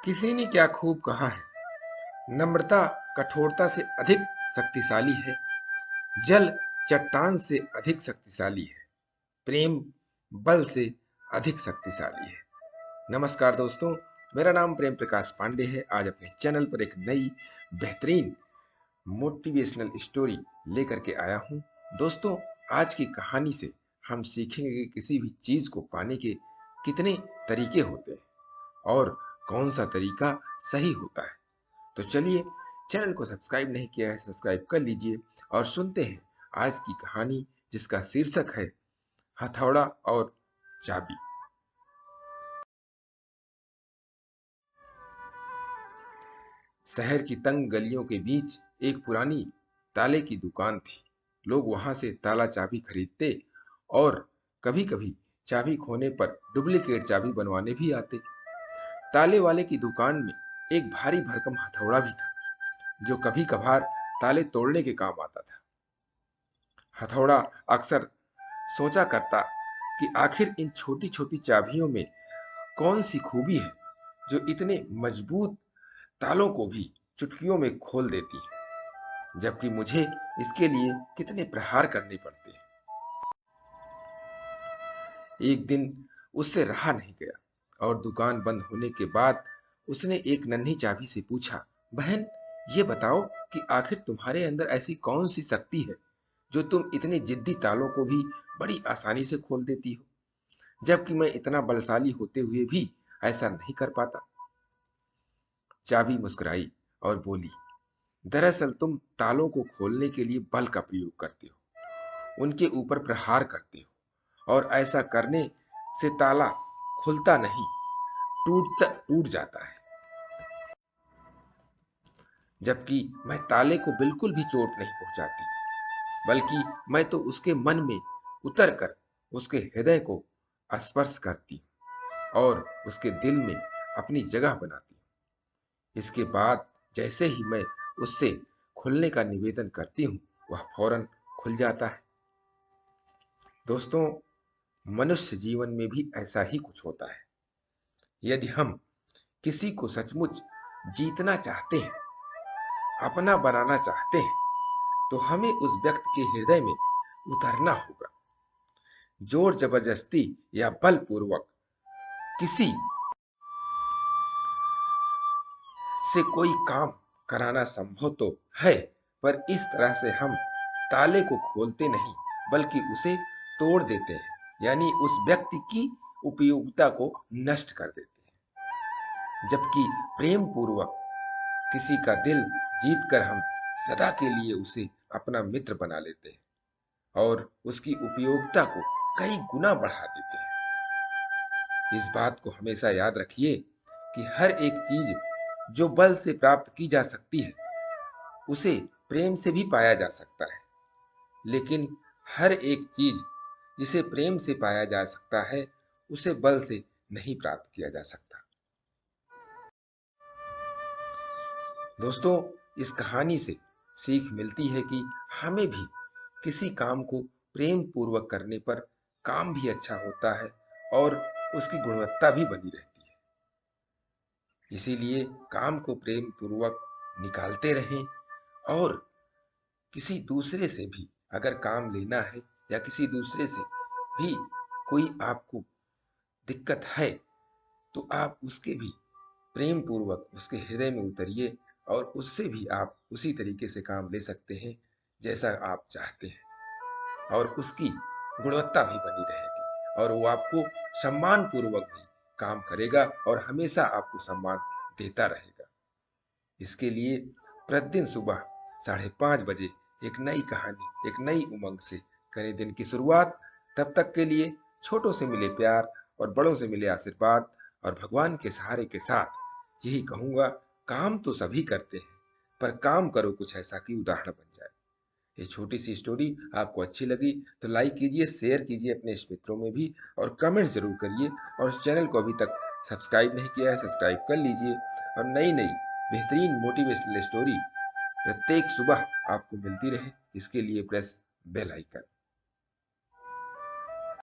किसी ने क्या खूब कहा है, नम्रता कठोरता से अधिक शक्तिशाली है। जल चट्टान से अधिक शक्तिशाली है। प्रेम बल से अधिक शक्तिशाली है। नमस्कार दोस्तों, मेरा नाम प्रेम प्रकाश पांडे है। आज अपने चैनल पर एक नई बेहतरीन मोटिवेशनल स्टोरी लेकर के आया हूँ। दोस्तों, आज की कहानी से हम सीखेंगे कि किसी भी चीज को पाने के कितने तरीके होते हैं और कौन सा तरीका सही होता है। तो चलिए, चैनल को सब्सक्राइब नहीं किया है, सब्सक्राइब कर लीजिए और सुनते हैं आज की कहानी, जिसका शीर्षक है हथौड़ा और चाबी। शहर की तंग गलियों के बीच एक पुरानी ताले की दुकान थी। लोग वहां से ताला चाबी खरीदते और कभी-कभी चाबी खोने पर डुप्लीकेट चाबी बनवाने भी आते। ताले वाले की दुकान में एक भारी भरकम हथौड़ा भी था, जो कभी कभार ताले तोड़ने के काम आता था। हथौड़ा अक्सर सोचा करता कि आखिर इन छोटी छोटी चाबियों में कौन सी खूबी है जो इतने मजबूत तालों को भी चुटकियों में खोल देती है, जबकि मुझे इसके लिए कितने प्रहार करने पड़ते हैं। एक दिन उससे रहा नहीं गया और दुकान बंद होने के बाद उसने एक नन्ही चाबी से पूछा, बहन, ये बताओ कि आखिर तुम्हारे अंदर ऐसी कौन सी शक्ति है जो तुम इतने जिद्दी तालों को भी बड़ी आसानी से खोल देती हो, जबकि मैं इतना बलशाली होते हुए भी ऐसा नहीं कर पाता। चाबी मुस्कुराई और बोली, दरअसल तुम तालों को खोलने के लिए बल का प्रयोग करते हो, उनके ऊपर प्रहार करते हो, और ऐसा करने से ताला खुलता नहीं, टूट जाता है। जबकि मैं ताले को बिल्कुल भी चोट नहीं पहुंचाती, बल्कि मैं तो उसके मन में उतर कर उसके हृदय को स्पर्श करती हूँ और उसके दिल में अपनी जगह बनाती हूँ। इसके बाद जैसे ही मैं उससे खुलने का निवेदन करती हूँ, वह फौरन खुल जाता है। दोस्तों, मनुष्य जीवन में भी ऐसा ही कुछ होता है। यदि हम किसी को सचमुच जीतना चाहते हैं, अपना बनाना चाहते हैं, तो हमें उस व्यक्ति के हृदय में उतरना होगा। जोर जबरदस्ती या बलपूर्वक किसी से कोई काम कराना संभव तो है, पर इस तरह से हम ताले को खोलते नहीं, बल्कि उसे तोड़ देते हैं, यानी उस व्यक्ति की उपयोगिता को नष्ट कर देते हैं। जबकि प्रेम पूर्वक किसी का दिल जीतकर हम सदा के लिए उसे अपना मित्र बना लेते हैं और उसकी उपयोगिता को कई गुना बढ़ा देते हैं। इस बात को हमेशा याद रखिए कि हर एक चीज जो बल से प्राप्त की जा सकती है, उसे प्रेम से भी पाया जा सकता है, लेकिन हर एक चीज जिसे प्रेम से पाया जा सकता है, उसे बल से नहीं प्राप्त किया जा सकता। दोस्तों, इस कहानी से सीख मिलती है कि हमें भी किसी काम को प्रेम पूर्वक करने पर काम भी अच्छा होता है और उसकी गुणवत्ता भी बनी रहती है। इसीलिए काम को प्रेम पूर्वक निकालते रहें, और किसी दूसरे से भी अगर काम लेना है या किसी दूसरे से भी कोई आपको दिक्कत है, तो आप उसके भी प्रेम पूर्वक उसके हृदय में उतरिए और उससे भी आप उसी तरीके से काम ले सकते हैं जैसा आप चाहते हैं, और उसकी गुणवत्ता भी बनी रहेगी और वो आपको सम्मान पूर्वक भी काम करेगा और हमेशा आपको सम्मान देता रहेगा। इसके लिए प्रतिदिन सुबह 5:30 बजे एक नई कहानी, एक नई उमंग से करें दिन की शुरुआत। तब तक के लिए छोटों से मिले प्यार और बड़ों से मिले आशीर्वाद और भगवान के सहारे के साथ यही कहूंगा, काम तो सभी करते हैं, पर काम करो कुछ ऐसा कि उदाहरण बन जाए। ये छोटी सी स्टोरी आपको अच्छी लगी तो लाइक कीजिए, शेयर कीजिए अपने मित्रों में भी, और कमेंट जरूर करिए। और इस चैनल को अभी तक सब्सक्राइब नहीं किया है, सब्सक्राइब कर लीजिए, और नई नई बेहतरीन मोटिवेशनल स्टोरी प्रत्येक सुबह आपको मिलती रहे, इसके लिए प्रेस बेल आइकन।